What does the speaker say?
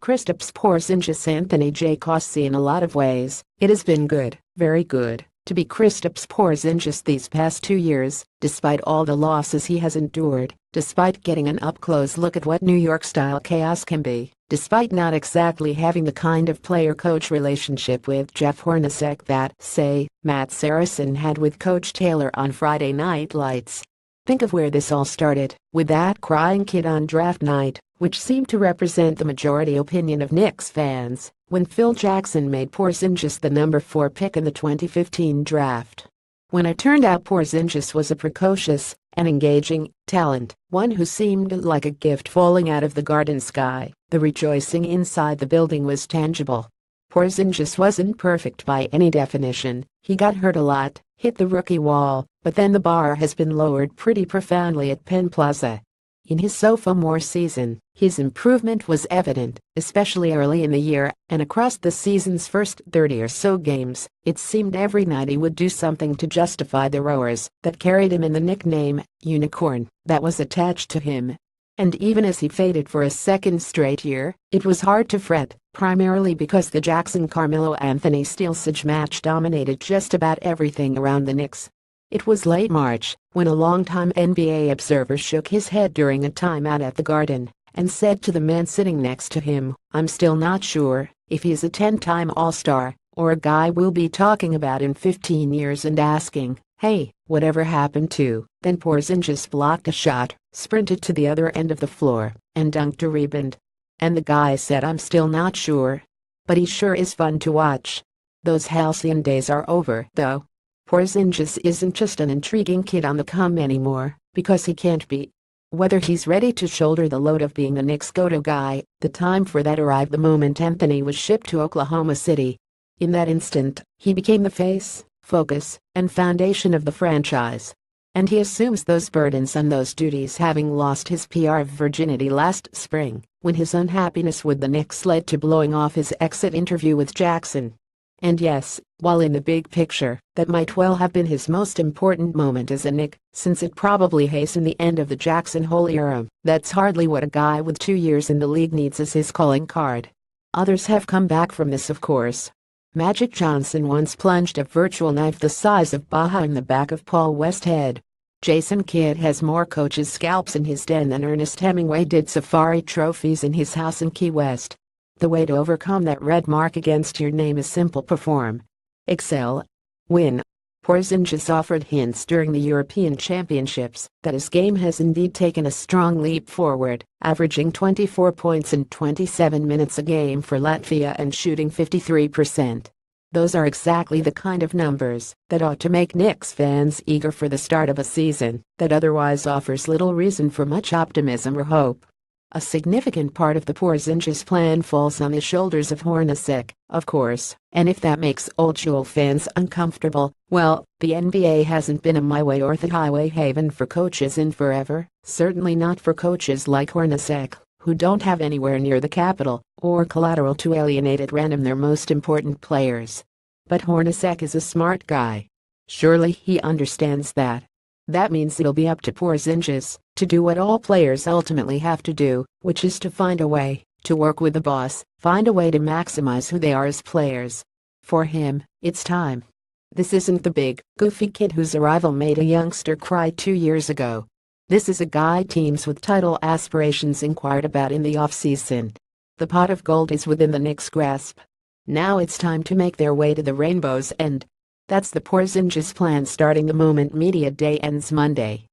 Kristaps Porzingis Anthony J. Causi In a lot of ways, it has been good, very good, to be Kristaps Porzingis these past 2 years, despite all the losses he has endured, despite getting an up-close look at what New York-style chaos can be, despite not exactly having the kind of player-coach relationship with Jeff Hornacek that, say, Matt Saracen had with Coach Taylor on Friday Night Lights. Think of where this all started, with that crying kid on draft night, which seemed to represent the majority opinion of Knicks fans, when Phil Jackson made Porzingis the number 4 pick in the 2015 draft. When it turned out Porzingis was a precocious and engaging talent, one who seemed like a gift falling out of the garden sky, the rejoicing inside the building was tangible. Porzingis wasn't perfect by any definition, he got hurt a lot, hit the rookie wall, but then the bar has been lowered pretty profoundly at Penn Plaza. In his sophomore season, his improvement was evident, especially early in the year, and across the season's first 30 or so games, it seemed every night he would do something to justify the roars that carried him and the nickname, Unicorn, that was attached to him. And even as he faded for a second straight year, it was hard to fret, primarily because the Jackson-Carmelo Anthony Steelsage match dominated just about everything around the Knicks. It was late March, when a longtime NBA observer shook his head during a timeout at the Garden, and said to the man sitting next to him, "I'm still not sure if he's a 10-time All-Star, or a guy we'll be talking about in 15 years and asking, hey, whatever happened to?" Then Porzingis blocked a shot, sprinted to the other end of the floor, and dunked a rebound. And the guy said, "I'm still not sure. But he sure is fun to watch." Those halcyon days are over, though. Porzingis isn't just an intriguing kid on the come anymore, because he can't be. Whether he's ready to shoulder the load of being the Knicks' go-to guy, the time for that arrived the moment Anthony was shipped to Oklahoma City. In that instant, he became the face, focus, and foundation of the franchise. And he assumes those burdens and those duties, having lost his PR virginity last spring, when his unhappiness with the Knicks led to blowing off his exit interview with Jackson. And yes, while in the big picture, that might well have been his most important moment as a Knick, since it probably hastened the end of the Jackson Hole era, that's hardly what a guy with 2 years in the league needs as his calling card. Others have come back from this, of course. Magic Johnson once plunged a virtual knife the size of Baja in the back of Paul West's head. Jason Kidd has more coaches' scalps in his den than Ernest Hemingway did safari trophies in his house in Key West. The way to overcome that red mark against your name is simple: perform, excel, win. Porzingis offered hints during the European Championships that his game has indeed taken a strong leap forward, averaging 24 points in 27 minutes a game for Latvia and shooting 53%. Those are exactly the kind of numbers that ought to make Knicks fans eager for the start of a season that otherwise offers little reason for much optimism or hope. A significant part of the Porzingis plan falls on the shoulders of Hornacek, of course, and if that makes old school fans uncomfortable, well, the NBA hasn't been a my way or the highway haven for coaches in forever, certainly not for coaches like Hornacek, who don't have anywhere near the capital or collateral to alienate at random their most important players. But Hornacek is a smart guy. Surely he understands that. That means it'll be up to Porzingis to do what all players ultimately have to do, which is to find a way to work with the boss, find a way to maximize who they are as players. For him, it's time. This isn't the big, goofy kid whose arrival made a youngster cry 2 years ago. This is a guy teams with title aspirations inquired about in the offseason. The pot of gold is within the Knicks' grasp. Now it's time to make their way to the rainbow's end. That's the Porzingis plan, starting the moment media day ends Monday.